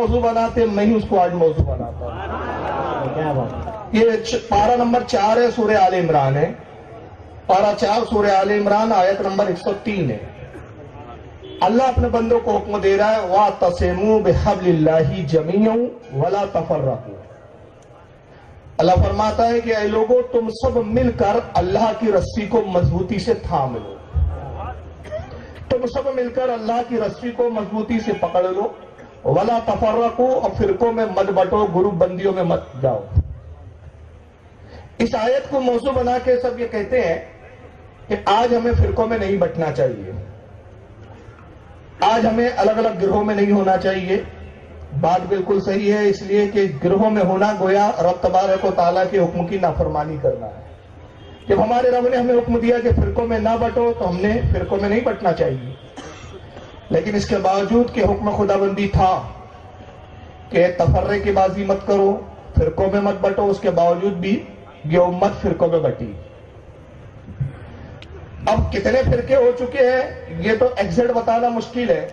موضوع بناتے, میں ہی اس کو آج موضوع بناتا ہوں. کیا بات. یہ پارہ نمبر 4 ہے, سورہ آل عمران ہے. پارہ 4 سورہ آل عمران آیت نمبر 103 ہے. اللہ اپنے بندوں کو حکم دے رہا ہے وَاعْتَصِمُوا بِحَبْلِ اللَّهِ جَمِيعًا وَلَا تَفَرَّقُوا. اللہ فرماتا ہے کہ اے لوگوں, تم سب مل کر اللہ کی رسی کو مضبوطی سے تھام لو. تم سب مل کر اللہ کی رسی کو مضبوطی سے پکڑ لو. وَلَا تَفَرَّقُوا, اور فرقوں میں مت بٹو, گروپ بندیوں میں مت جاؤ. اس آیت کو موضوع بنا کے سب یہ کہتے ہیں کہ آج ہمیں فرقوں میں نہیں بٹنا چاہیے, آج ہمیں الگ الگ گروہوں میں نہیں ہونا چاہیے. بات بالکل صحیح ہے, اس لیے کہ گروہوں میں ہونا گویا رب تبارک و تعالیٰ کے حکم کی نافرمانی کرنا ہے. جب ہمارے رب نے ہمیں حکم دیا کہ فرقوں میں نہ بٹو, تو ہم نے فرقوں میں نہیں بٹنا چاہیے. لیکن اس کے باوجود کہ حکم خدا بندی تھا کہ تفرقے کی بازی مت کرو, فرقوں میں مت بٹو, اس کے باوجود بھی یہ امت فرقوں میں بٹی. اب کتنے فرقے ہو چکے ہیں یہ تو ایگزیکٹ بتانا مشکل ہے.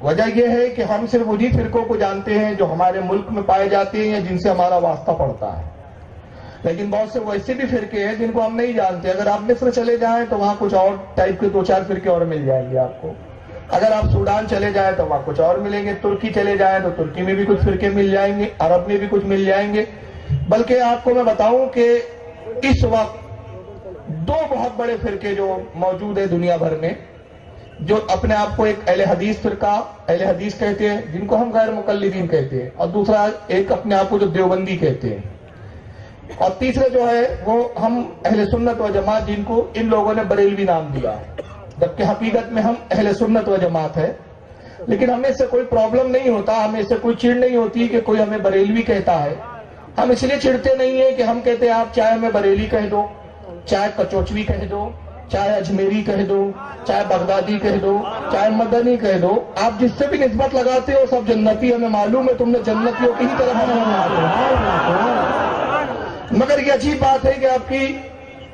وجہ یہ ہے کہ ہم صرف انہی فرقوں کو جانتے ہیں جو ہمارے ملک میں پائے جاتے ہیں یا جن سے ہمارا واسطہ پڑتا ہے. لیکن بہت سے ویسے بھی فرقے ہیں جن کو ہم نہیں جانتے. اگر آپ مصر چلے جائیں تو وہاں کچھ اور ٹائپ کے 2-4 فرقے اور مل جائیں گے آپ کو. اگر آپ سوڈان چلے جائیں تو وہاں کچھ اور ملیں گے. ترکی چلے جائیں تو ترکی میں بھی کچھ فرقے مل جائیں گے, عرب میں بھی کچھ مل جائیں گے. بلکہ آپ کو میں بتاؤں کہ اس وقت 2 بہت بڑے فرقے جو موجود ہیں دنیا بھر میں, جو اپنے آپ کو ایک اہل حدیث فرقہ, اہل حدیث کہتے ہیں جن کو ہم غیر مقلدین کہتے ہیں, اور دوسرا ایک اپنے آپ کو جو دیوبندی کہتے ہیں, اور تیسرے جو ہے وہ ہم اہل سنت و جماعت جن کو ان لوگوں نے بریلوی نام دیا, جبکہ حقیقت میں ہم اہل سنت و جماعت ہے. لیکن ہمیں اس سے کوئی پرابلم نہیں ہوتا, ہمیں اس سے کوئی چڑ نہیں ہوتی کہ کوئی ہمیں بریلوی کہتا ہے. ہم اس لیے چڑھتے نہیں ہیں کہ ہم کہتے ہیں آپ چاہے ہمیں بریلی کہہ دو, چاہے کچوچوی کہہ دو, چاہے اجمیری کہہ دو, چاہے بغدادی کہہ دو, چاہے مدنی کہہ دو, آپ جس سے بھی نسبت لگاتے ہو سب جنتی. ہمیں معلوم ہے تم نے جنتیوں کی ہی طرف مگر یہ عجیب بات ہے کہ آپ کی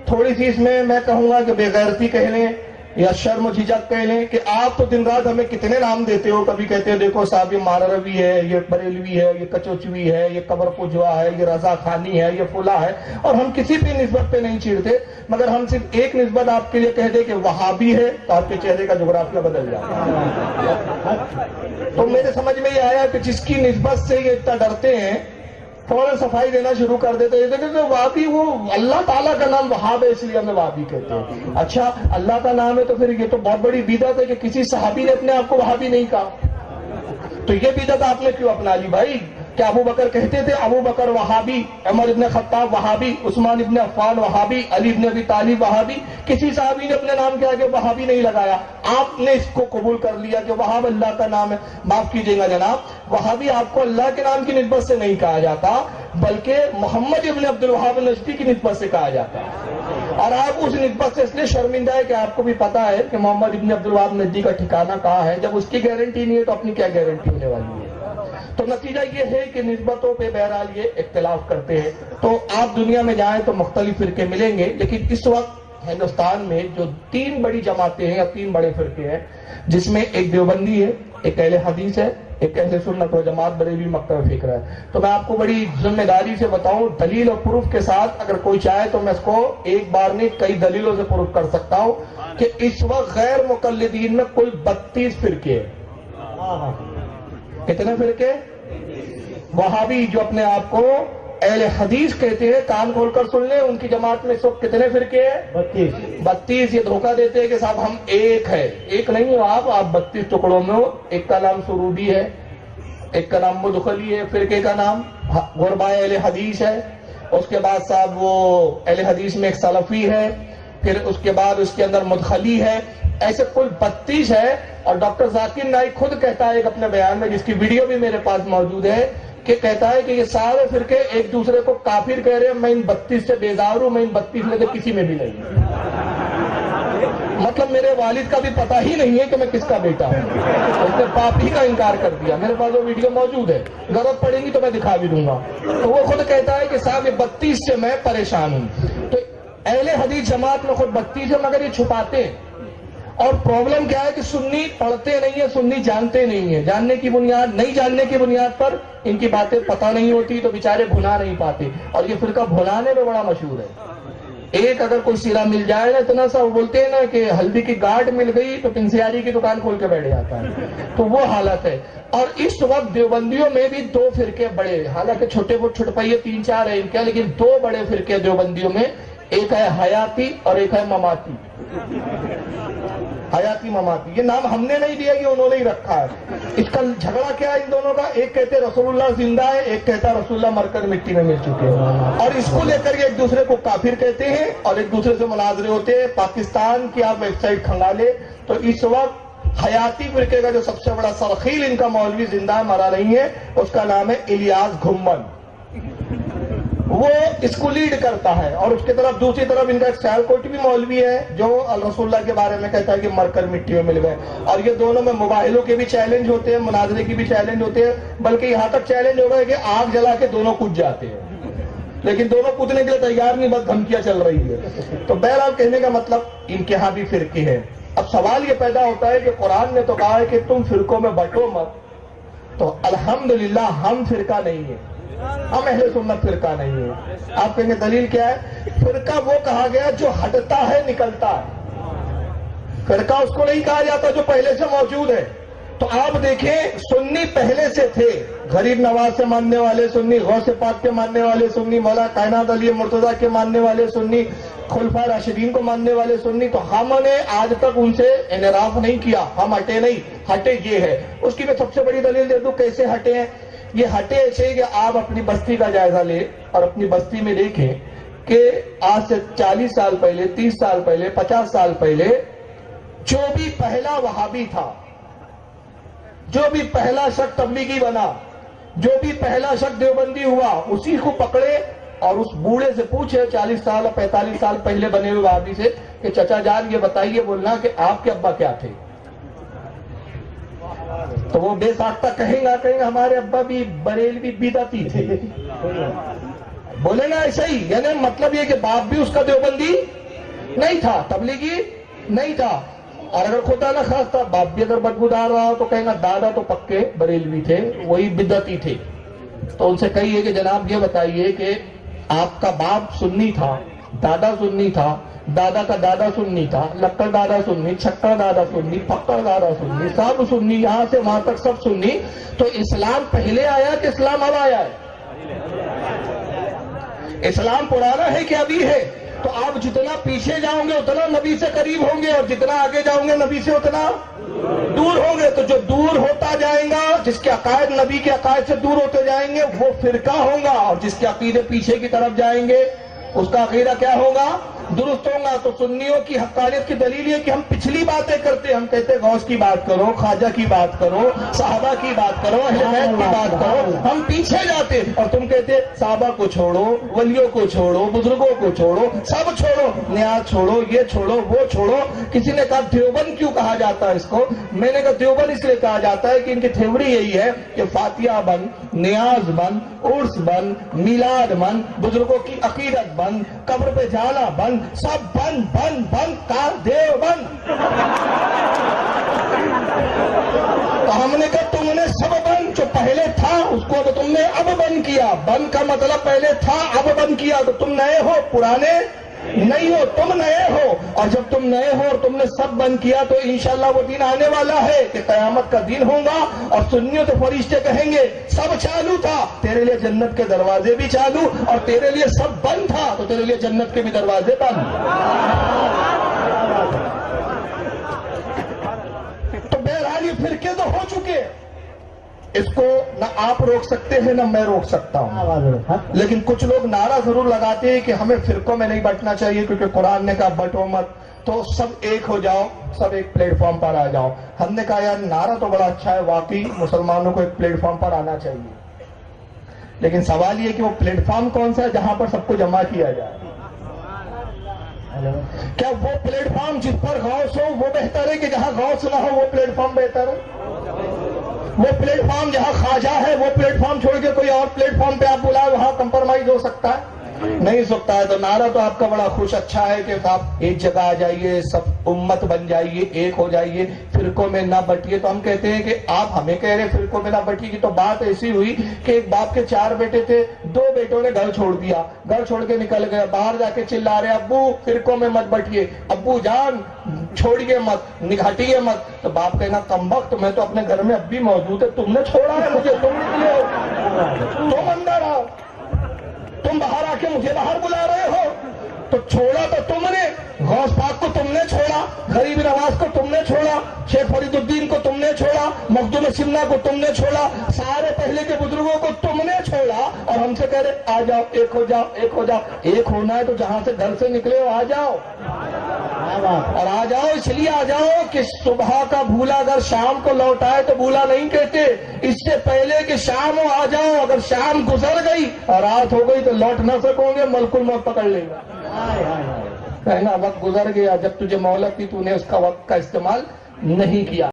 تھوڑی سی اس میں کہوں گا کہ بے غیرتی کہہ لیں یا شرم و جھجک کہہ لیں کہ آپ تو دن رات ہمیں کتنے نام دیتے ہو. کبھی کہتے ہیں دیکھو صاحب یہ ماروی ہے, یہ بریلوی ہے, یہ کچوچوی ہے, یہ قبر پجوا ہے, یہ رضا خانی ہے, یہ فلاں ہے, اور ہم کسی بھی نسبت پہ نہیں چیڑتے. مگر ہم صرف ایک نسبت آپ کے لیے کہہ دیں کہ وہابی ہے تو آپ کے چہرے کا جغرافیہ بدل جاتا ہے. تو میرے سمجھ میں یہ آیا کہ جس کی نسبت سے یہ اتنا ڈرتے ہیں فوراً صفائی دینا شروع کر دیتے ہیں کہ وہابی, وہ اللہ تعالیٰ کا نام وہاب ہے اس لیے ہمیں وہابی کہتے ہیں. اچھا اللہ کا نام ہے تو پھر یہ تو بہت بڑی بدعت ہے کہ کسی صحابی نے اپنے آپ کو وہابی نہیں کہا. تو یہ بدعت آپ نے کیوں اپنا لی بھائی؟ کیا ابو بکر کہتے تھے ابو بکر وہابی, عمر ابن خطاب وہابی, عثمان ابن عفان وہابی, علی ابن ابی طالب وہابی؟ کسی صحابی نے اپنے نام کے آگے وہابی نہیں لگایا. آپ نے اس کو قبول کر لیا کہ وہاب اللہ کا نام ہے. معاف کیجیے گا جناب, وہابی آپ کو اللہ کے نام کی نسبت سے نہیں کہا جاتا بلکہ محمد ابن عبد الوہاب نجدی کی نسبت سے کہا جاتا ہے. اور آپ اس نسبت سے اس لیے شرمندہ ہے کہ آپ کو بھی پتا ہے کہ محمد ابن عبد الوہاب نجدی کا ٹھکانہ کہاں ہے. جب اس کی گارنٹی نہیں ہے تو اپنی کیا گارنٹی ہونے والی ہے؟ تو نتیجہ یہ ہے کہ نسبتوں پہ بہرحال یہ اختلاف کرتے ہیں. تو آپ دنیا میں جائیں تو مختلف فرقے ملیں گے, لیکن اس وقت ہندوستان میں جو 3 بڑی جماعتیں ہیں یا 3 بڑے فرقے ہیں, جس میں ایک دیوبندی ہے, ایک اہل حدیث ہے, ایک اہل سنت و جماعت بریلوی مکتب فکر ہے. تو میں آپ کو بڑی ذمہ داری سے بتاؤں, دلیل اور پروف کے ساتھ, اگر کوئی چاہے تو میں اس کو ایک بار نہیں کئی دلیلوں سے پروف کر سکتا ہوں کہ اس وقت غیر مقلدین میں کل 32 فرقے ہیں. کتنے فرقے؟ وہابی جو اپنے آپ کو اہل حدیث کہتے ہیں, کان کھول کر سن لیں, ان کی جماعت میں اس وقت کتنے فرقے ہیں؟ 32. یہ دھوکہ دیتے ہیں کہ صاحب ہم ایک ہے. ایک نہیں ہو آپ 32 ٹکڑوں میں ہو. ایک کا نام سرودی ہے, ایک کا نام مدخلی ہے, فرقے کا نام غرباء اہل حدیث ہے, اس کے بعد صاحب وہ اہل حدیث میں ایک سلفی ہے, پھر اس کے بعد اس کے اندر مدخلی ہے. ایسے کل 32 ہے. اور ڈاکٹر ذاکر نائک خود کہتا ہے ایک اپنے بیان میں, جس کی ویڈیو بھی میرے پاس موجود ہے, کہ کہتا ہے کہ یہ سارے فرقے ایک دوسرے کو کافر کہہ رہے ہیں. میں ان 32 سے بیزار ہوں, میں ان 32 میں سے کسی میں بھی نہیں ہوں. مطلب میرے والد کا بھی پتہ ہی نہیں ہے کہ میں کس کا بیٹا ہوں. اس نے باپ ہی کا انکار کر دیا. میرے پاس وہ ویڈیو موجود ہے, ضرورت پڑے گی تو میں دکھا بھی دوں گا. تو وہ خود کہتا ہے کہ صاحب یہ 32 سے میں پریشان ہوں. تو اہل حدیث جماعت میں خود 32 ہے, مگر یہ چھپاتے ہیں. اور پرابلم کیا ہے کہ سنی پڑھتے نہیں ہیں، سنی جانتے نہیں ہیں، جاننے کی بنیاد نہیں جاننے کی بنیاد پر ان کی باتیں پتہ نہیں ہوتی تو بیچارے بھلا نہیں پاتے، اور یہ فرقہ بھلانے میں بڑا مشہور ہے۔ ایک اگر کوئی سیرا مل جائے نا، اتنا سا وہ بولتے ہیں نا کہ ہلدی کی گاٹ مل گئی تو پنسیاری کی دکان کھول کے بیٹھ جاتا ہے، تو وہ حالت ہے۔ اور اس وقت دیوبندیوں میں بھی دو فرقے بڑے، حالانکہ چھوٹے وہ چھٹپائیے 3-4 ہیں ان کے، لیکن دو بڑے فرقے دیوبندیوں میں، ایک ہے حیاتی اور ایک ہے مماتی۔ حیاتی مماتی یہ نام ہم نے نہیں دیا، یہ انہوں نے ہی رکھا ہے۔ اس کا جھگڑا کیا ہے ان دونوں کا؟ ایک کہتے ہیں رسول اللہ زندہ ہے، ایک کہتا ہے رسول اللہ مر کر مٹی میں مل چکے ہیں، اور اس کو لے کر یہ ایک دوسرے کو کافر کہتے ہیں اور ایک دوسرے سے مناظرے ہوتے ہیں۔ پاکستان کی آپ ویب سائٹ کھنگالے تو اس وقت حیاتی فرقے کا جو سب سے بڑا سرخیل ان کا مولوی زندہ مرا نہیں ہے، اس کا نام ہے الیاس گھمن، وہ اس کو لیڈ کرتا ہے۔ اور اس کے طرف دوسری طرف ان کا ایک سیالکوٹی بھی مولوی ہے جو رسول اللہ کے بارے میں کہتا ہے کہ مر کر مٹی میں مل گئے، اور یہ دونوں میں مباحلوں کے بھی چیلنج ہوتے ہیں، مناظرے کی بھی چیلنج ہوتے ہیں، بلکہ یہاں تک چیلنج ہو گئے کہ آگ جلا کے دونوں کود جاتے ہیں، لیکن دونوں کودنے کے لیے تیار نہیں، بس دھمکیاں چل رہی ہے۔ تو بہرحال کہنے کا مطلب ان کے ہاں بھی فرقے ہیں۔ اب سوال یہ پیدا ہوتا ہے کہ قرآن نے تو کہا ہے کہ تم فرقوں میں بٹو مت، تو الحمدللہ ہم فرقہ نہیں ہیں، ہم اہل سنت فرقہ نہیں ہے۔ آپ کہیں گے دلیل کیا ہے؟ فرقہ وہ کہا گیا جو ہٹتا ہے نکلتا ہے، فرقہ اس کو نہیں کہا جاتا جو پہلے سے موجود ہے۔ تو آپ دیکھیں سنی پہلے سے تھے، غریب نواز سے ماننے والے سنی، غوث پاک کے ماننے والے سنی، مولا کائنات علی مرتضیٰ کے ماننے والے سنی، خلفاء راشدین کو ماننے والے سنی، تو ہم نے آج تک ان سے انحراف نہیں کیا، ہم ہٹے نہیں، ہٹے یہ ہے۔ اس کی میں سب سے بڑی دلیل دے دوں کیسے ہٹے ہیں۔ یہ ہٹے ایسے کہ آپ اپنی بستی کا جائزہ لیں اور اپنی بستی میں دیکھیں کہ آج سے 40 سال پہلے، 30 سال پہلے، 50 سال پہلے جو بھی پہلا وہابی تھا، جو بھی پہلا شخص تبلیغی بنا، جو بھی پہلا شخص دیوبندی ہوا، اسی کو پکڑے اور اس بوڑھے سے پوچھے 40 سال اور 45 سال پہلے بنے ہوئے وہابی سے کہ چچا جان یہ بتائیے، بولنا کہ آپ کے ابا کیا تھے، تو وہ بے ساختہ کہیں گا ہمارے ابا بھی بریلوی بدعتی تھے، بولے نا ایسا ہی، یعنی مطلب یہ کہ باپ بھی اس کا دیوبندی نہیں تھا، تبلیغی نہیں تھا، اور اگر خدا نہ خواستہ باپ بھی اگر بدبودار رہا تو کہیں گا دادا تو پکے بریلوی تھے، وہی بدعتی تھے۔ تو ان سے کہیے کہ جناب یہ بتائیے کہ آپ کا باپ سنی تھا، دادا سنی تھا، دادا کا دادا سنی تھا، لکڑ دادا سنی، چھکڑ دادا سنی، پکڑ دادا سنی، سب سنی، یہاں سے وہاں تک سب سنی، تو اسلام پہلے آیا کہ اسلام اب آیا ہے؟ اسلام پرانا ہے کہ ابھی ہے؟ تو آپ جتنا پیچھے جاؤں گے اتنا نبی سے قریب ہوں گے، اور جتنا آگے جاؤں گے نبی سے اتنا دور ہوں گے۔ تو جو دور ہوتا جائیں گا، جس کے عقائد نبی کے عقائد سے دور ہوتے جائیں گے وہ فرقہ ہوگا، اور جس کے عقیدے پیچھے کی طرف جائیں گے اس کا عقیدہ کیا ہوگا؟ درست ہوگا۔ تو سنیوں کی حقانیت کی دلیل یہ کہ ہم پچھلی باتیں کرتے، ہم کہتے غوث کی بات کرو، خواجہ کی بات کرو، صحابہ کی بات کرو، اہل بیت کی بات کرو، ہم پیچھے جاتے، اور تم کہتے صحابہ کو چھوڑو، ولیوں کو چھوڑو، بزرگوں کو چھوڑو، سب چھوڑو، نیاز چھوڑو، یہ چھوڑو، وہ چھوڑو۔ کسی نے کہا دیوبند کیوں کہا جاتا ہے اس کو؟ میں نے کہا دیوبند اس لیے کہا جاتا ہے کہ ان کی تھیوری یہی ہے کہ فاتحہ بند، نیاز بند، عرس بند، میلاد بند، بزرگوں کی عقیدت بند، قبر پہ جانا بند، سب بند بند بند کار دیوبند۔ تو ہم نے کہا تم نے سب بند، جو پہلے تھا اس کو تو تم نے اب بند کیا، بند کا مطلب پہلے تھا اب بند کیا، تو تم نئے ہو، پرانے نہیں ہو، تم نئے ہو، اور جب تم نئے ہو اور تم نے سب بند کیا تو انشاءاللہ وہ دن آنے والا ہے کہ قیامت کا دن ہوگا اور سنیوں تو فرشتے کہیں گے سب چالو تھا، تیرے لیے جنت کے دروازے بھی چالو، اور تیرے لیے سب بند تھا تو تیرے لیے جنت کے بھی دروازے بند۔ تو بہرحال یہ فرقے تو ہو چکے، اس کو نہ آپ روک سکتے ہیں نہ میں روک سکتا ہوں، لیکن کچھ لوگ نعرہ ضرور لگاتے ہیں کہ ہمیں فرقوں میں نہیں بٹنا چاہیے کیونکہ قرآن نے کہا بٹو مت، تو سب ایک ہو جاؤ، سب ایک پلیٹ فارم پر آ جاؤ۔ ہم نے کہا یار نعرہ تو بڑا اچھا ہے، واقعی مسلمانوں کو ایک پلیٹ فارم پر آنا چاہیے، لیکن سوال یہ کہ وہ پلیٹ فارم کون سا ہے جہاں پر سب کو جمع کیا جائے؟ کیا وہ پلیٹ فارم جس پر غوث ہو وہ بہتر ہے کہ جہاں غوث نہ ہو وہ پلیٹ فارم بہتر ہے؟ وہ پلیٹ فارم جہاں خواجہ ہے وہ پلیٹ فارم چھوڑ کے کوئی اور پلیٹ فارم پہ آپ بلائے وہاں کمپرمائز ہو سکتا ہے؟ نہیں سکتا ہے تو نعرہ تو آپ کا بڑا خوش اچھا ہے کہ آپ ایک جگہ آ جائیے, سب امت بن جائیے, ایک ہو جائیے, فرقوں میں نہ بٹیے. تو ہم کہتے ہیں کہ آپ ہمیں کہہ رہے فرقوں میں نہ بٹیے کی, تو بات ایسی ہوئی کہ ایک باپ کے 4 بیٹے تھے, 2 بیٹوں نے گھر چھوڑ دیا, گھر چھوڑ کے نکل گئے, باہر جا کے چلا رہے ابو فرقوں میں مت بٹیے, ابو جان چھوڑیے مت, ہٹیے مت. تو باپ کہنا کمبخت میں تو اپنے گھر میں اب بھی موجود ہے, تم نے چھوڑا ہے مجھے, تم نکلے ہو, تم اندر آؤ, تم باہر آ کے مجھے باہر بلا رہے ہو. تو چھوڑا تو تم نے, غوث پاک کو تم نے چھوڑا, غریب نواز کو تم نے چھوڑا, شیخ فرید الدین کو تم نے چھوڑا, مخدوم سمنا کو تم نے چھوڑا, سارے پہلے کے بزرگوں کو تم نے چھوڑا, اور ہم سے کہہ رہے آ جاؤ, ایک ہو جاؤ, ایک ہو جاؤ. ایک ہونا ہے تو جہاں سے گھر سے نکلے ہو آ جاؤ, اور آ جاؤ اس لیے آ جاؤ کہ صبح کا بھولا اگر شام کو لوٹ آئے تو بھولا نہیں کہتے, اس سے پہلے کہ شام ہو آ جاؤ. اگر شام گزر گئی اور رات ہو گئی تو لوٹ نہ سکو گے, ملک الموت پکڑ لے گا. کہنا وقت گزر گیا, جب تجھے مہلت تھی تو نے اس کا وقت کا استعمال نہیں کیا.